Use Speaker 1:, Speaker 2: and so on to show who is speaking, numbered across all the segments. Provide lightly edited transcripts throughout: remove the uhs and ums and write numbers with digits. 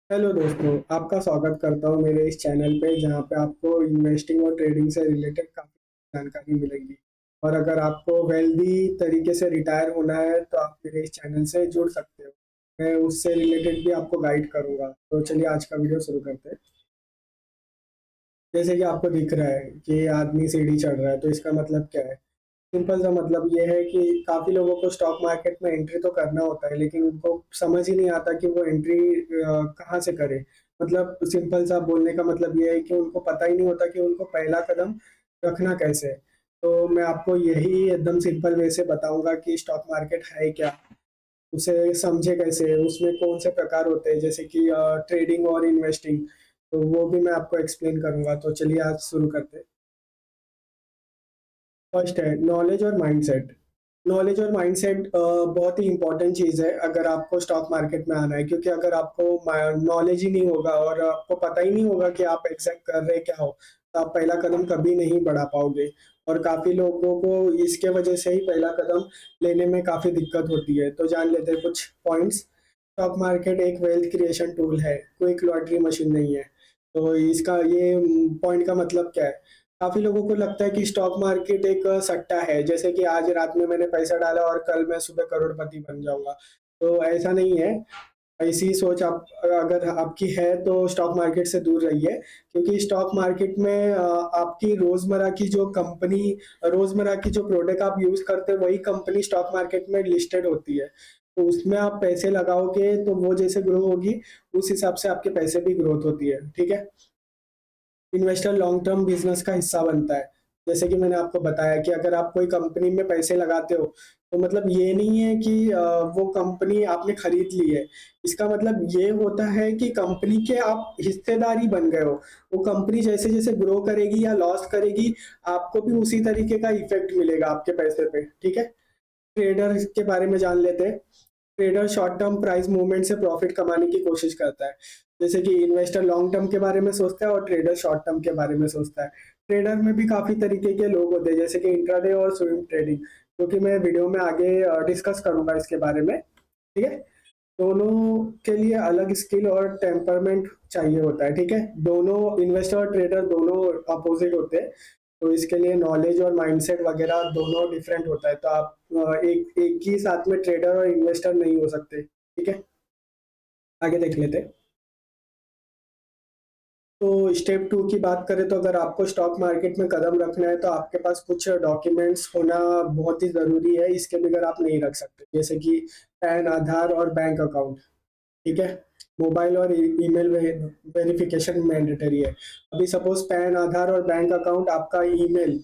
Speaker 1: Hello दोस्तों, आपका स्वागत करता हूँ मेरे इस चैनल पे जहाँ पे आपको इन्वेस्टिंग और ट्रेडिंग से रिलेटेड काफ़ी जानकारी मिलेगी। और अगर आपको वेल्दी तरीके से रिटायर होना है तो आप मेरे इस चैनल से जुड़ सकते हो। मैं उससे रिलेटेड भी आपको गाइड करूँगा। तो चलिए आज का वीडियो शुरू करते हैं। जैसे कि आपको दिख रहा है कि ये आदमी सीढ़ी चढ़ रहा है, तो इसका मतलब क्या है? सिंपल सा मतलब ये है कि काफ़ी लोगों को स्टॉक मार्केट में एंट्री तो करना होता है, लेकिन उनको समझ ही नहीं आता कि वो एंट्री कहाँ से करें। मतलब सिंपल सा बोलने का मतलब ये है कि उनको पता ही नहीं होता कि उनको पहला कदम रखना कैसे है। तो मैं आपको यही एकदम सिंपल वे से बताऊँगा कि स्टॉक मार्केट है क्या? उसे समझे कैसे? उसमें कौन से प्रकार होते हैं जैसे कि ट्रेडिंग और इन्वेस्टिंग, तो वो भी मैं आपको एक्सप्लेन करूँगा। तो चलिए आज शुरू करते हैं। फर्स्ट है नॉलेज और माइंडसेट। नॉलेज और माइंडसेट बहुत ही इंपॉर्टेंट चीज़ है अगर आपको स्टॉक मार्केट में आना है, क्योंकि अगर आपको नॉलेज ही नहीं होगा और आपको पता ही नहीं होगा कि आप एग्जैक्ट कर रहे क्या हो, तो आप पहला कदम कभी नहीं बढ़ा पाओगे। और काफ़ी लोगों को इसके वजह से ही पहला कदम लेने में काफ़ी दिक्कत होती है। तो जान लेते हैं कुछ पॉइंट्स। स्टॉक मार्केट एक वेल्थ क्रिएशन टूल है, क्विक लॉटरी मशीन नहीं है। तो इसका ये पॉइंट का मतलब क्या है? काफ़ी लोगों को लगता है कि स्टॉक मार्केट एक सट्टा है, जैसे कि आज रात में मैंने पैसा डाला और कल मैं सुबह करोड़पति बन जाऊँगा। तो ऐसा नहीं है। ऐसी सोच आप अगर आपकी है तो स्टॉक मार्केट से दूर रहिए, क्योंकि स्टॉक मार्केट में आपकी रोज़मर्रा की जो प्रोडक्ट आप यूज़ करते हो वही कंपनी स्टॉक मार्केट में लिस्टेड होती है। तो उसमें आप पैसे लगाओगे तो वो जैसे ग्रो होगी, उस हिसाब से आपके पैसे भी ग्रोथ होती है, ठीक है? इन्वेस्टर लॉन्ग टर्म बिजनेस का हिस्सा बनता है। जैसे कि मैंने आपको बताया कि अगर आप कोई कंपनी में पैसे लगाते हो, तो मतलब ये नहीं है कि वो कंपनी आपने खरीद ली है। इसका मतलब ये होता है कि कंपनी के आप हिस्सेदारी बन गए हो। वो कंपनी जैसे-जैसे ग्रो करेगी या लॉस करेगी, आपको भी उसी तरीके का इफ़ेक्ट मिलेगा आपके पैसे पे, ठीक है? ट्रेडर के बारे में जान लेते हैं। Trader short term price movement से प्रॉफिट कमाने की कोशिश करता है। जैसे कि इन्वेस्टर लॉन्ग टर्म के बारे में सोचता है और ट्रेडर शॉर्ट टर्म के बारे में सोचता है। ट्रेडर में भी काफ़ी तरीके के लोग होते हैं, जैसे कि इंट्राडे और स्विंग ट्रेडिंग, जो कि मैं वीडियो में आगे डिस्कस करूँगा इसके बारे में, ठीक है? दोनों के लिए अलग स्किल और टेम्परमेंट चाहिए होता है, ठीक है? दोनों इन्वेस्टर और ट्रेडर दोनों अपोज़िट होते हैं, तो इसके लिए नॉलेज और माइंडसेट वगैरह दोनों डिफरेंट होता है। तो आप एक एक ही साथ में ट्रेडर और इन्वेस्टर नहीं हो सकते, ठीक है? आगे देख लेते हैं। तो स्टेप 2 की बात करें तो अगर आपको स्टॉक मार्केट में कदम रखना है तो आपके पास कुछ डॉक्यूमेंट्स होना बहुत ही ज़रूरी है, इसके बगैर आप नहीं रख सकते। जैसे कि पैन, आधार और बैंक अकाउंट। ठीक है? मोबाइल और ईमेल वेरिफिकेशन मैंडेटरी है। अभी सपोज़ पैन, आधार और बैंक अकाउंट, आपका ईमेल,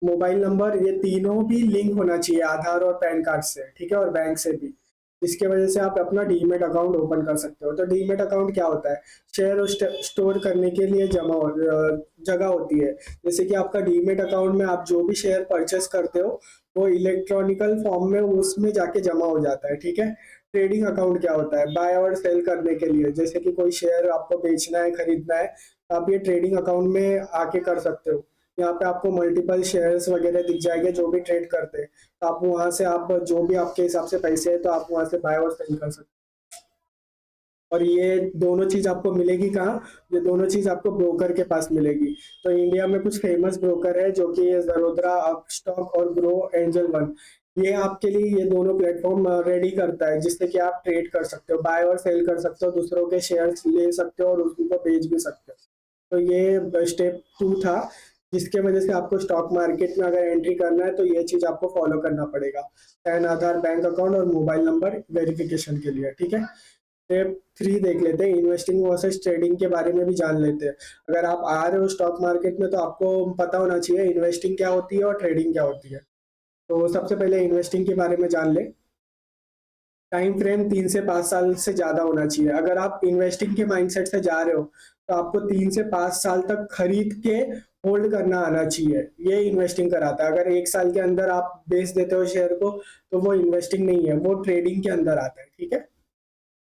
Speaker 1: मोबाइल नंबर, ये तीनों भी लिंक होना चाहिए आधार और पैन कार्ड से, ठीक है? और बैंक से भी। इसके वजह से आप अपना डीमैट अकाउंट ओपन कर सकते हो। तो डीमैट अकाउंट क्या होता है? शेयर और स्टोर करने के लिए जगह होती है। जैसे कि आपका डीमैट अकाउंट में आप जो भी शेयर परचेस करते हो, वो इलेक्ट्रॉनिकल फॉर्म में उसमें जाके जमा हो जाता है, ठीक है? ट्रेडिंग अकाउंट क्या होता है? बाय और सेल करने के लिए, जैसे कि कोई शेयर आपको बेचना है, खरीदना है, तो आप ये ट्रेडिंग अकाउंट में आके कर सकते हो। यहाँ पे आपको मल्टीपल शेयर्स वगैरह दिख जाएंगे जो भी ट्रेड करते हैं। तो आप वहाँ से आप जो भी आपके हिसाब से पैसे हैं तो आप वहाँ से बाय और सेल कर सकते हैं। और ये दोनों चीज़ आपको मिलेगी कहाँ? ये दोनों चीज़ आपको ब्रोकर के पास मिलेगी। तो इंडिया में कुछ फेमस ब्रोकर है जो कि ये ज़रोधा, अपस्टॉक और ग्रो एंजल वन। ये आपके लिए ये दोनों प्लेटफॉर्म रेडी करता है, जिससे कि आप ट्रेड कर सकते हो, बाय और सेल कर सकते हो, दूसरों के शेयर्स ले सकते हो और उनको बेच भी सकते हो। तो ये स्टेप 2 था, जिसके वजह से आपको स्टॉक मार्केट में अगर एंट्री करना है तो ये चीज़ आपको फॉलो करना पड़ेगा। पैन, आधार, बैंक अकाउंट और मोबाइल नंबर वेरिफिकेशन के लिए, ठीक है? स्टेप 3 देख लेते हैं, इन्वेस्टिंग वर्सेस ट्रेडिंग के बारे में भी जान लेते हैं। अगर आप आ रहे हो स्टॉक मार्केट में तो आपको पता होना चाहिए इन्वेस्टिंग क्या होती है और ट्रेडिंग क्या होती है। तो सबसे पहले इन्वेस्टिंग के बारे में जान लें। टाइम फ्रेम 3 से 5 साल से ज़्यादा होना चाहिए। अगर आप इन्वेस्टिंग के माइंडसेट से जा रहे हो, तो आपको 3 से 5 साल तक खरीद के होल्ड करना आना चाहिए। ये इन्वेस्टिंग कराता है। अगर 1 साल के अंदर आप बेच देते हो शेयर को, तो वो इन्वेस्टिंग नहीं है, वो ट्रेडिंग के अंदर आता है, ठीक है?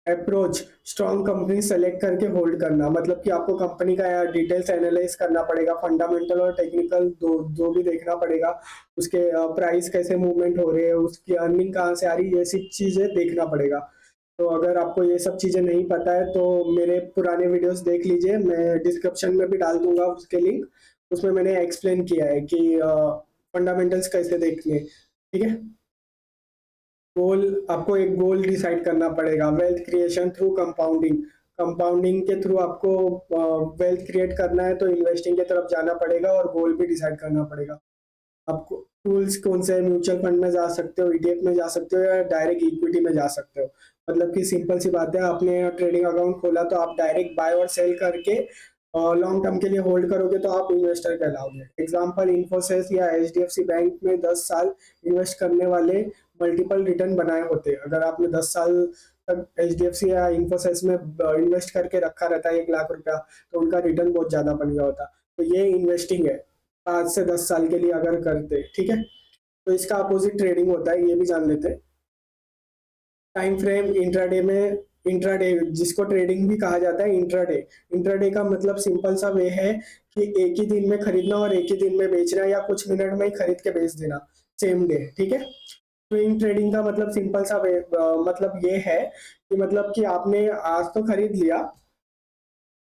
Speaker 1: अप्रोच, स्ट्रॉन्ग कंपनी सेलेक्ट करके होल्ड करना, मतलब कि आपको कंपनी का डिटेल्स एनालाइज करना पड़ेगा, फंडामेंटल और टेक्निकल दो दो भी देखना पड़ेगा। उसके प्राइस कैसे मूवमेंट हो रहे हैं, उसकी अर्निंग कहाँ से आ रही है, ये सब चीज़ें देखना पड़ेगा। तो अगर आपको ये सब चीज़ें नहीं पता है तो मेरे पुराने वीडियोस देख लीजिए, मैं डिस्क्रिप्शन में भी डाल दूँगा उसके लिंक। उसमें मैंने एक्सप्लेन किया है कि फंडामेंटल्स कैसे देखने, ठीक है? गोल आपको एक गोल डिसाइड करना पड़ेगा, wealth creation through compounding. Compounding के थ्रू आपको वेल्थ क्रिएट करना है तो इन्वेस्टिंग की तरफ जाना पड़ेगा और गोल भी डिसाइड करना पड़ेगा। आपको टूल्स कौन से, म्यूचुअल फंड में जा सकते हो, ईटीएफ में जा सकते हो या डायरेक्ट इक्विटी में जा सकते हो। मतलब कि सिंपल सी बात है, आपने ट्रेडिंग अकाउंट खोला तो आप डायरेक्ट बाय और सेल करके लॉन्ग टर्म के लिए होल्ड करोगे तो आप इन्वेस्टर कहलाओगे। एग्जांपल इन्फोसिस या एचडीएफसी बैंक में 10 साल इन्वेस्ट करने वाले मल्टीपल रिटर्न बनाए होते हैं। अगर आपने 10 साल तक एचडीएफसी या इन्फोसिस में इन्वेस्ट करके रखा रहता है 1 लाख रुपया, तो उनका रिटर्न बहुत ज्यादा बन गया होता। तो ये इन्वेस्टिंग है 5 से 10 साल के लिए अगर करते, ठीक है। तो इसका अपोजिट ट्रेडिंग होता है, ये भी जान लेते हैं। टाइम फ्रेम इंट्राडे में, इंट्राडे जिसको ट्रेडिंग भी कहा जाता है, इंट्राडे। इंट्राडे का मतलब सिंपल सा वे है कि एक ही दिन में खरीदना और एक ही दिन में बेचना या कुछ मिनट में ही खरीद के बेच देना, सेम डे, ठीक है। स्विंग ट्रेडिंग का मतलब सिंपल सा वे मतलब ये है कि मतलब कि आपने आज तो खरीद लिया,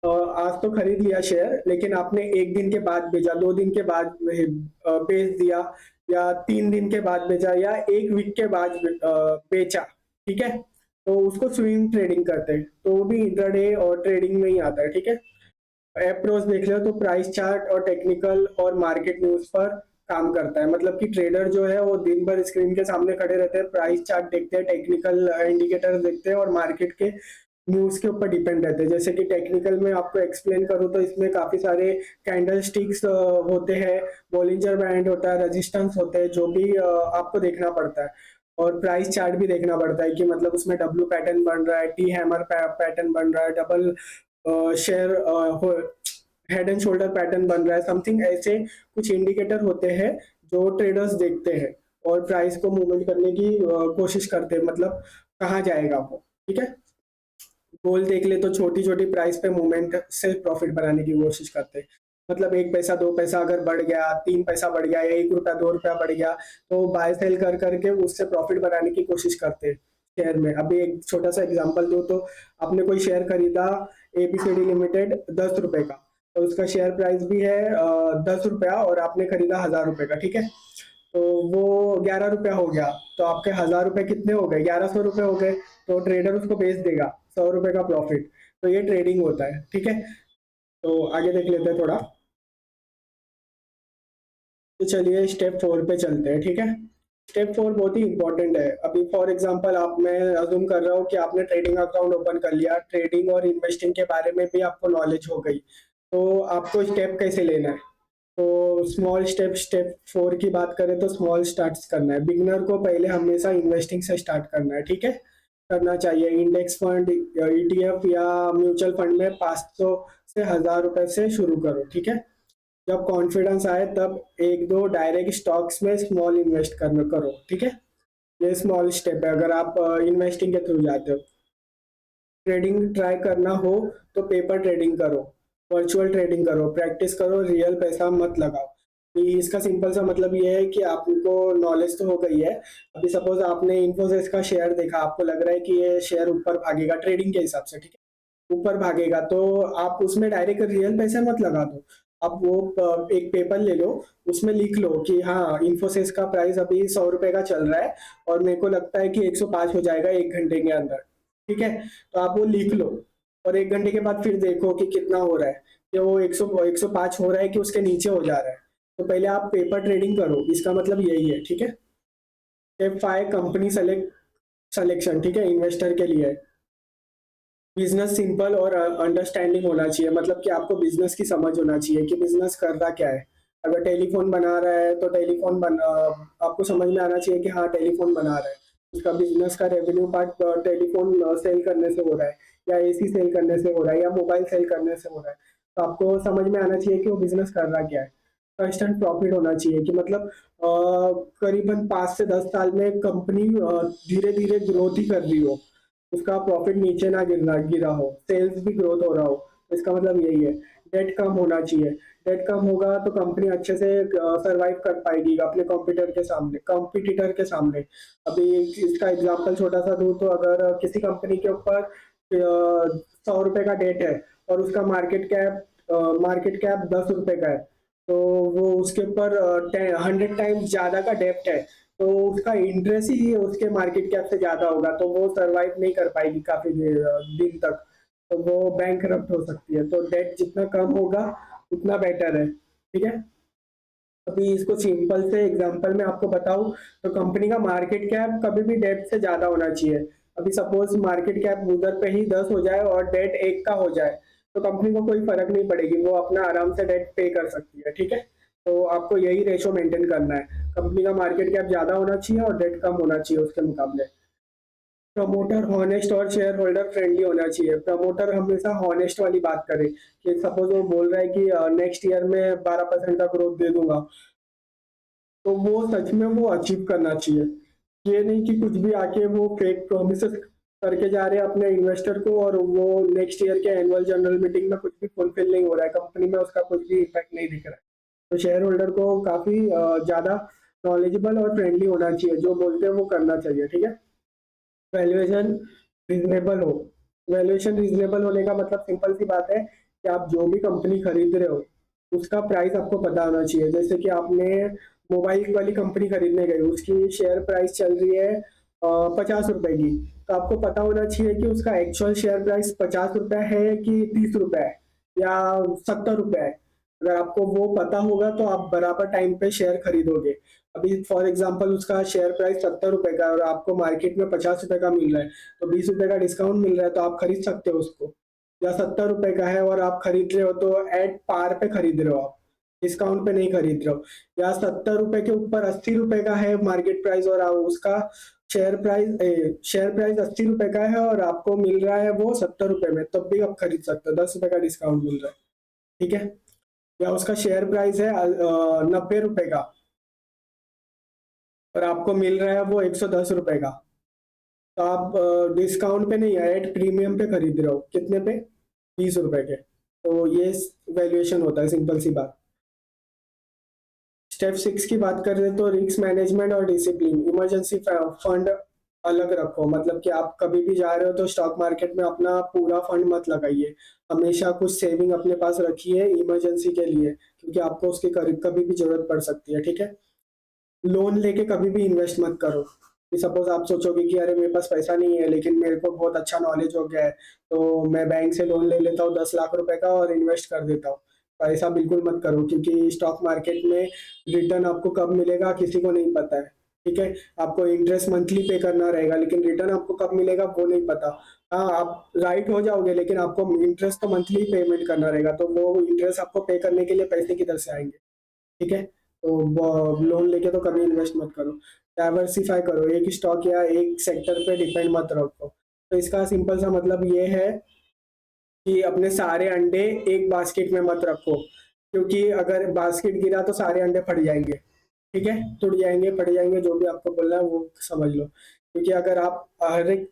Speaker 1: आज तो खरीद लिया शेयर, लेकिन आपने एक दिन के बाद भेजा, 2 दिन के बाद बेच दिया, या 3 दिन के बाद बेचा, या एक वीक के बाद बेचा, ठीक है। तो उसको स्विंग ट्रेडिंग करते हैं, तो वो भी इंट्राडे और ट्रेडिंग में ही आता है, ठीक है। अप्रोच देख लो तो प्राइस चार्ट और टेक्निकल और मार्केट न्यूज पर काम करता है। मतलब कि ट्रेडर जो है वो दिन भर स्क्रीन के सामने खड़े रहते हैं, प्राइस चार्ट देखते हैं, टेक्निकल इंडिकेटर देखते हैं और मार्केट के न्यूज के ऊपर डिपेंड रहते हैं। जैसे कि टेक्निकल में आपको एक्सप्लेन करूँ तो इसमें काफी सारे कैंडल स्टिक्स होते हैं, बॉलिंजर बैंड होता है, रेजिस्टेंस होते हैं, जो भी आपको देखना पड़ता है। और प्राइस चार्ट भी देखना पड़ता है कि मतलब उसमें डब्ल्यू पैटर्न बन रहा है, टी हैमर पैटर्न बन रहा है, double share head and shoulder pattern बन रहा है, समथिंग ऐसे कुछ इंडिकेटर होते हैं जो ट्रेडर्स देखते हैं और प्राइस को मूवमेंट करने की कोशिश करते हैं, मतलब कहाँ जाएगा वो, ठीक है। गोल देख ले तो छोटी छोटी प्राइस पे मूवमेंट से प्रॉफिट बनाने की कोशिश करते हैं। मतलब 1 पैसा 2 पैसा अगर बढ़ गया, 3 पैसा बढ़ गया, या 1 रुपया 2 रुपया बढ़ गया, तो बाय सेल कर करके उससे प्रॉफिट बनाने की कोशिश करते हैं शेयर में। अभी एक छोटा सा एग्जांपल दूं तो आपने कोई शेयर खरीदा एबीसीडी लिमिटेड 10 रुपए का, तो उसका शेयर प्राइस भी है 10 रुपया और आपने खरीदा 1000 रुपए का, ठीक है। तो वो 11 रुपया हो गया, तो आपके 1000 रुपए कितने हो गए, 1100 रुपए हो गए। तो ट्रेडर उसको बेच देगा 100 रुपए का प्रॉफिट। तो ये ट्रेडिंग होता है, ठीक है। तो आगे देख लेते हैं थोड़ा। तो चलिए स्टेप 4 पे चलते हैं, ठीक है। स्टेप 4 बहुत ही इंपॉर्टेंट है। अभी फॉर एग्जांपल आप, मैं अज्यूम कर रहा हूँ कि आपने ट्रेडिंग अकाउंट ओपन कर लिया, ट्रेडिंग और इन्वेस्टिंग के बारे में भी आपको नॉलेज हो गई, तो आपको स्टेप कैसे लेना है। तो स्मॉल स्टेप, स्टेप 4 की बात करें तो स्मॉल स्टार्ट करना है। बिगिनर को पहले हमेशा इन्वेस्टिंग से स्टार्ट करना है, ठीक है, करना चाहिए। इंडेक्स फंड, ईटीएफ या म्यूचुअल फंड में 500 से 1000 रुपए से शुरू करो, ठीक है। जब कॉन्फिडेंस आए तब एक दो डायरेक्ट स्टॉक्स में स्मॉल इन्वेस्ट करना करो, ठीक है। ये स्मॉल स्टेप है अगर आप इन्वेस्टिंग के थ्रू जाते हो। ट्रेडिंग ट्राई करना हो तो पेपर ट्रेडिंग करो, वर्चुअल ट्रेडिंग करो, प्रैक्टिस करो, रियल पैसा मत लगाओ। तो इसका सिंपल सा मतलब ये है कि आपको नॉलेज तो हो गई है। अभी सपोज आपने इन्फोसिस का शेयर देखा, आपको लग रहा है कि ये शेयर ऊपर भागेगा ट्रेडिंग के हिसाब से, ठीक है, ऊपर भागेगा, तो आप उसमें डायरेक्ट रियल पैसे मत लगा दो। आप वो एक पेपर ले लो, उसमें लिख लो कि हाँ इन्फोसिस का प्राइस अभी 100 रुपए का चल रहा है और मेरे को लगता है कि 105 हो जाएगा 1 घंटे के अंदर, ठीक है। तो आप वो लिख लो और 1 घंटे के बाद फिर देखो कि कितना हो रहा है, कि वो 105 हो रहा है कि उसके नीचे हो जा रहा है। तो पहले आप पेपर ट्रेडिंग करो, इसका मतलब यही है, ठीक है। स्टेप 5 कंपनी सिलेक्शन, ठीक है, इन्वेस्टर के लिए। बिजनेस सिंपल और अंडरस्टैंडिंग होना चाहिए, मतलब कि आपको बिजनेस की समझ होना चाहिए कि बिजनेस कर रहा क्या है। अगर टेलीफोन बना रहा है तो आपको समझ में आना चाहिए कि हाँ टेलीफोन बना रहा है, उसका बिजनेस का रेवेन्यू पार्ट टेलीफोन सेल करने से हो रहा है, या एसी सेल करने से हो रहा है, या मोबाइल सेल करने से हो रहा है। तो आपको समझ में आना चाहिए कि वो बिजनेस कर रहा क्या है। कंस्टेंट प्रॉफिट होना चाहिए कि मतलब करीबन 5 से 10 साल में कंपनी धीरे धीरे ग्रोथ ही कर रही हो, उसका प्रॉफिट नीचे ना गिरा गिरा हो, सेल्स भी ग्रोथ हो रहा हो। तो इसका मतलब यही है। डेट कम होना चाहिए। डेट कम होगा तो कंपनी अच्छे से सर्वाइव कर पाएगी अपने कॉम्पिटिटर के सामने। अभी इसका एग्जांपल छोटा-सा दूँ तो अगर किसी कंपनी के ऊपर ₹100 का डेट है और उसका मार्केट कैप ₹10 का है, तो वो उसके ऊपर 100 टाइम्स ज़्यादा का डेब्ट है, तो उसका इंटरेस्ट ही उसके मार्केट कैप से ज़्यादा होगा, तो वो सर्वाइव नहीं कर पाएगी काफ़ी दिन तक, तो वो बैंकरप्ट हो सकती है। तो डेट जितना कम होगा, उतना बेटर है, ठीक है? अभी इसको सिंपल से एग्जांपल में आपको बताऊँ, तो कंपनी का मार्केट कैप कभी भी डेब्ट से ज़्यादा होना चाहिए। अभी सपोज़ मार्केट कैप उधर पे ही 10 हो जाए और डेट 1 का हो जाए, तो कंपनी को कोई फ़र्क नहीं पड़ेगी, वो अपना आराम से डेट पे कर सकती है, ठीक है? तो आपको यही रेशो मेंटेन करना है। कंपनी का मार्केट कैप ज़्यादा होना चाहिए और डेट कम होना चाहिए उसके मुकाबले। प्रमोटर हॉनेस्ट और शेयर होल्डर फ्रेंडली होना चाहिए। प्रमोटर हमेशा हॉनेस्ट वाली बात करे कि सपोज़ वो बोल रहा है कि नेक्स्ट ईयर में 12% का ग्रोथ दे दूँगा, तो वो सच में वो अचीव करना चाहिए। ये नहीं कि कुछ भी आके वो फेक प्रॉमिसेस करके जा रहे हैं अपने इन्वेस्टर को और वो नेक्स्ट ईयर के एनुअल जनरल मीटिंग में कुछ भी फुलफिल नहीं हो रहा है, कंपनी में उसका कुछ भी इम्पैक्ट नहीं दिख रहा है। तो शेयर होल्डर को काफ़ी ज़्यादा नॉलेजेबल और फ्रेंडली होना चाहिए, जो बोलते हैं वो करना चाहिए, ठीक है? वैल्यूएशन रीज़नेबल हो। वैल्यूएशन रीज़नेबल होने का मतलब सिंपल सी बात है कि आप जो भी कंपनी खरीद रहे हो, उसका प्राइस आपको पता होना चाहिए। जैसे कि आपने मोबाइल वाली कंपनी खरीदने गए, उसकी शेयर प्राइस चल रही है ₹50 की, तो आपको पता होना चाहिए कि उसका एक्चुअल शेयर प्राइस ₹50 है कि ₹30 है या ₹70 है। अगर आपको वो पता होगा तो आप बराबर टाइम पे शेयर खरीदोगे। अभी फॉर एग्जांपल उसका शेयर प्राइस ₹70 का है और आपको मार्केट में ₹50 का मिल रहा है, तो ₹20 का डिस्काउंट मिल रहा है, तो आप खरीद सकते हो उसको। या ₹70 का है और आप खरीद रहे हो तो एट पार पे खरीद रहे हो आप, डिस्काउंट पे नहीं खरीद रहे हो। या ₹70 के ऊपर ₹80 का है मार्केट प्राइस और उसका शेयर प्राइस ₹80 का है और आपको मिल रहा है वो ₹70 में, तब भी आप खरीद सकते हो, ₹10 का डिस्काउंट मिल रहा है, ठीक है? या उसका शेयर प्राइस है ₹90 का और आपको मिल रहा है वो ₹110 का, तो आप डिस्काउंट पे नहीं, एट प्रीमियम पे खरीद रहे हो, कितने पे? ₹20 के। तो ये वैल्यूएशन होता है, सिंपल सी बात। स्टेप 6 की बात करें तो रिस्क मैनेजमेंट और डिसिप्लिन। इमरजेंसी फंड अलग रखो, मतलब कि आप कभी भी जा रहे हो तो स्टॉक मार्केट में अपना पूरा फंड मत लगाइए। हमेशा कुछ सेविंग अपने पास रखिए इमरजेंसी के लिए, क्योंकि आपको उसकी कभी भी जरूरत पड़ सकती है, ठीक है? लोन लेके कभी भी इन्वेस्ट मत करो। कि सपोज आप सोचोगे कि अरे मेरे पास पैसा नहीं है लेकिन मेरे को बहुत अच्छा नॉलेज हो गया है, तो मैं बैंक से लोन ले लेता हूँ 10 लाख रुपए का और इन्वेस्ट कर देता हूँ। तो ऐसा बिल्कुल मत करो, क्योंकि स्टॉक मार्केट में रिटर्न आपको कब मिलेगा किसी को नहीं पता है, ठीक है? आपको इंटरेस्ट मंथली पे करना रहेगा लेकिन रिटर्न आपको कब मिलेगा वो नहीं पता। हाँ, आप राइट हो जाओगे लेकिन आपको इंटरेस्ट तो मंथली पेमेंट करना रहेगा, तो वो इंटरेस्ट आपको पे करने के लिए पैसे किधर से आएंगे, ठीक है? तो लोन लेके तो कभी इन्वेस्ट मत करो। डाइवर्सिफाई करो, एक स्टॉक या एक सेक्टर पे डिपेंड मत रखो। तो इसका सिंपल सा मतलब ये है कि अपने सारे अंडे एक बास्केट में मत रखो, क्योंकि अगर बास्केट गिरा तो सारे अंडे फट जाएंगे, ठीक है? टूट जाएंगे, फट जाएंगे, जो भी आपको बोलना है वो समझ लो। क्योंकि अगर आप हर एक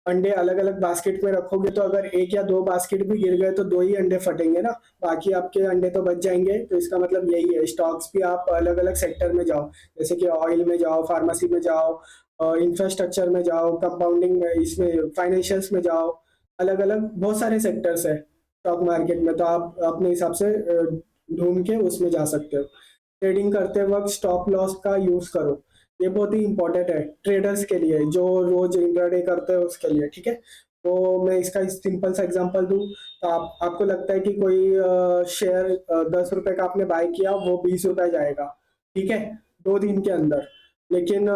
Speaker 1: अंडे अलग-अलग बास्केट में रखोगे तो अगर 1 या 2 बास्केट भी गिर गए तो 2 ही अंडे फटेंगे ना, बाकी आपके अंडे तो बच जाएँगे। तो इसका मतलब यही है, स्टॉक्स भी आप अलग-अलग सेक्टर में जाओ, जैसे कि ऑयल में जाओ, फार्मेसी में जाओ, इंफ्रास्ट्रक्चर में जाओ, कंपाउंडिंग में, इसमें फाइनेंशियल्स में जाओ, अलग-अलग बहुत सारे सेक्टर्स हैं स्टॉक मार्केट में, तो आप अपने हिसाब से ढूँढ के उसमें जा सकते हो। ट्रेडिंग करते वक़्त स्टॉप लॉस का यूज़ करो। ये बहुत ही इम्पोर्टेंट है ट्रेडर्स के लिए, जो रोज़ इंट्राडे करते हैं उसके लिए, ठीक है? तो मैं इसका सिंपल सा एग्ज़ाम्पल दूँ, तो आपको लगता है कि कोई शेयर ₹10 का आपने बाय किया, वो ₹20 जाएगा, ठीक है? 2 दिन के अंदर। लेकिन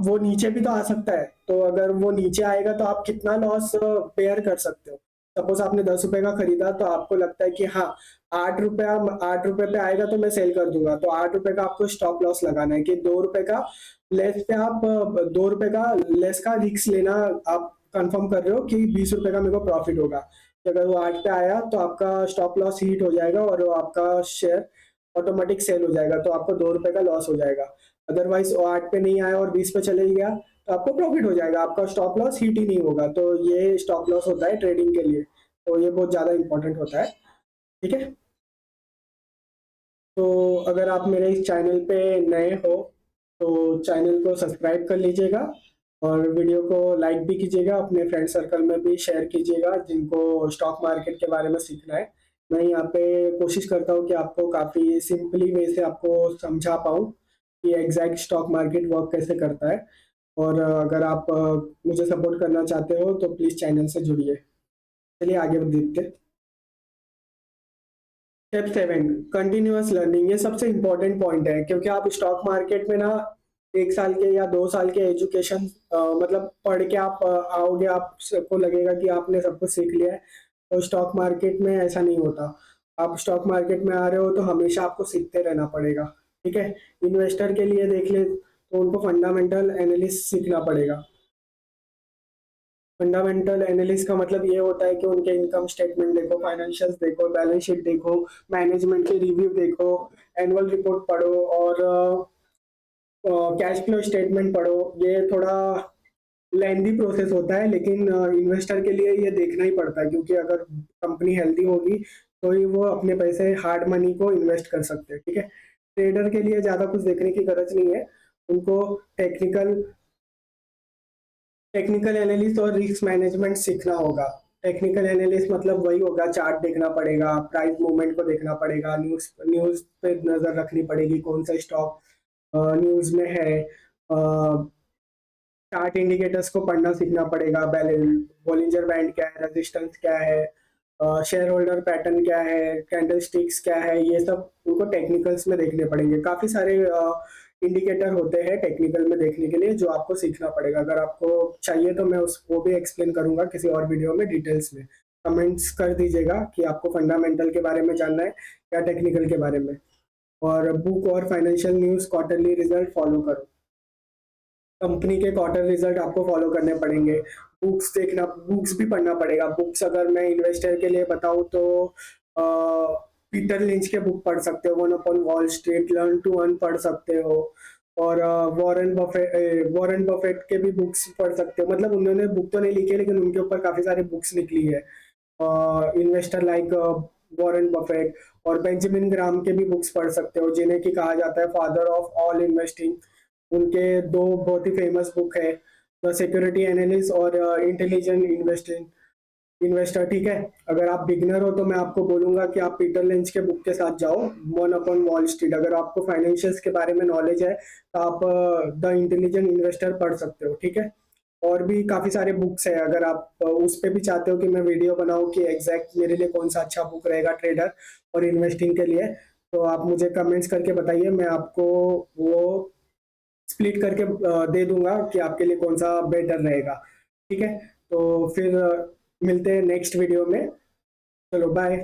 Speaker 1: वो नीचे भी तो आ सकता है, तो अगर वो नीचे आएगा तो आप कितना लॉस बेयर कर सकते हो? सपोज़ आपने ₹10 का खरीदा तो आपको लगता है कि हाँ, ₹8 पे आएगा तो मैं सेल कर दूँगा, तो ₹8 का आपको स्टॉप लॉस लगाना है कि ₹2 का लेस पे आप ₹2 का लेस का रिस्क लेना आप कंफर्म कर रहे हो कि ₹20 का मेरे को प्रॉफिट होगा। कि अगर वो 8 पे आया तो आपका स्टॉप लॉस हिट हो जाएगा और वो आपका शेयर ऑटोमेटिक सेल हो जाएगा, तो आपको ₹2 का लॉस हो जाएगा। अदरवाइज़ वो 8 पे नहीं आया और 20 पे चले गया, तो आपको प्रॉफिट हो जाएगा, आपका स्टॉप लॉस हिट ही नहीं होगा। तो ये स्टॉप लॉस होता है ट्रेडिंग के लिए, तो ये बहुत ज़्यादा इम्पोर्टेंट होता है, ठीक है? तो अगर आप मेरे इस चैनल पे नए हो तो चैनल को सब्सक्राइब कर लीजिएगा और वीडियो को लाइक भी कीजिएगा, अपने फ्रेंड सर्कल में भी शेयर कीजिएगा जिनको स्टॉक मार्केट के बारे में सीखना है। मैं यहाँ पे कोशिश करता हूँ कि आपको काफ़ी सिंपली वे से आपको समझा पाऊँ कि एग्जैक्ट स्टॉक मार्केट वर्क कैसे करता है। और अगर आप मुझे सपोर्ट करना चाहते हो तो प्लीज़ चैनल से जुड़िए। चलिए आगे देखते हैं। Step 7, continuous learning. ये सबसे इम्पोर्टेंट पॉइंट है क्योंकि आप स्टॉक मार्केट में ना 1 साल के या 2 साल के एजुकेशन मतलब पढ़ के आप आओगे, आप सबको लगेगा कि आपने सब कुछ सीख लिया है। तो स्टॉक मार्केट में ऐसा नहीं होता। आप स्टॉक मार्केट में आ रहे हो तो हमेशा आपको सीखते रहना पड़ेगा, ठीक है? इन्वेस्टर के लिए देख ले तो उनको फंडामेंटल एनालिसिस सीखना पड़ेगा। फंडामेंटल एनालिस्ट का मतलब ये होता है कि उनके इनकम स्टेटमेंट देखो, फाइनेंशियल्स देखो, बैलेंस शीट देखो, मैनेजमेंट के रिव्यू देखो, एनुअल रिपोर्ट पढ़ो और कैश फ्लो स्टेटमेंट पढ़ो। ये थोड़ा लेंदी प्रोसेस होता है लेकिन इन्वेस्टर के लिए ये देखना ही पड़ता है क्योंकि अगर कंपनी हेल्दी होगी तो ही वो अपने पैसे हार्ड मनी को इन्वेस्ट कर सकते हैं, ठीक है? ट्रेडर के लिए ज़्यादा कुछ देखने की गरज नहीं है। उनको टेक्निकल टेक्निकल एनालिस्ट और रिस्क मैनेजमेंट सीखना होगा। टेक्निकल एनालिस्ट मतलब वही होगा, चार्ट देखना पड़ेगा, प्राइस मूवमेंट को देखना पड़ेगा, न्यूज़ न्यूज़ पे नज़र रखनी पड़ेगी, कौन सा स्टॉक न्यूज़ में है। चार्ट इंडिकेटर्स को पढ़ना सीखना पड़ेगा, बैलेंस बॉलिंजर बैंड क्या है, रेजिस्टेंस क्या है, शेयर होल्डर पैटर्न क्या है, कैंडल स्टिक्स क्या है, ये सब उनको टेक्निकल्स में देखने पड़ेंगे। काफ़ी सारे इंडिकेटर होते हैं टेक्निकल में देखने के लिए जो आपको सीखना पड़ेगा। अगर आपको चाहिए तो मैं उस वो भी एक्सप्लेन करूंगा किसी और वीडियो में डिटेल्स में। कमेंट्स कर दीजिएगा कि आपको फंडामेंटल के बारे में जानना है या टेक्निकल के बारे में। और बुक और financial news quarterly result follow करो। कंपनी के क्वार्टर रिजल्ट आपको फॉलो करने पड़ेंगे। बुक्स देखना, बुक्स भी पढ़ना पड़ेगा। बुक्स अगर मैं इन्वेस्टर के लिए बताऊं तो पीटर लिंच के बुक पढ़ सकते हो, one upon Wall Street, learn to earn पढ़ सकते हो। और वॉरेन बफेट के भी बुक्स पढ़ सकते हो। मतलब उन्होंने बुक तो नहीं लिखी है लेकिन उनके ऊपर काफी सारी बुक्स निकली है। इन्वेस्टर लाइक वॉरेन बफेट और बेंजामिन ग्राम के भी बुक्स पढ़ सकते हो जिन्हें कि कहा जाता है फादर ऑफ ऑल इन्वेस्टिंग। उनके दो बहुत ही फेमस बुक है, द सिक्योरिटी एनालिस्ट और इंटेलिजेंट इन्वेस्टिंग इन्वेस्टर, ठीक है? अगर आप बिगनर हो तो मैं आपको बोलूंगा कि आप पीटर लिंच के बुक के साथ जाओ, वन अपॉन वॉल स्ट्रीट। अगर आपको फाइनेंशियल्स के बारे में नॉलेज है तो आप द इंटेलिजेंट इन्वेस्टर पढ़ सकते हो, ठीक है? और भी काफी सारे बुक्स है। अगर आप उस पे भी चाहते हो कि मैं वीडियो बनाऊं कि एग्जैक्ट मेरे लिए कौन सा अच्छा बुक रहेगा ट्रेडर और इन्वेस्टिंग के लिए, तो आप मुझे कमेंट्स करके बताइए। मैं आपको वो स्प्लिट करके दे दूंगा कि आपके लिए कौन सा बेटर रहेगा, ठीक है? तो फिर मिलते हैं नेक्स्ट वीडियो में। चलो बाय।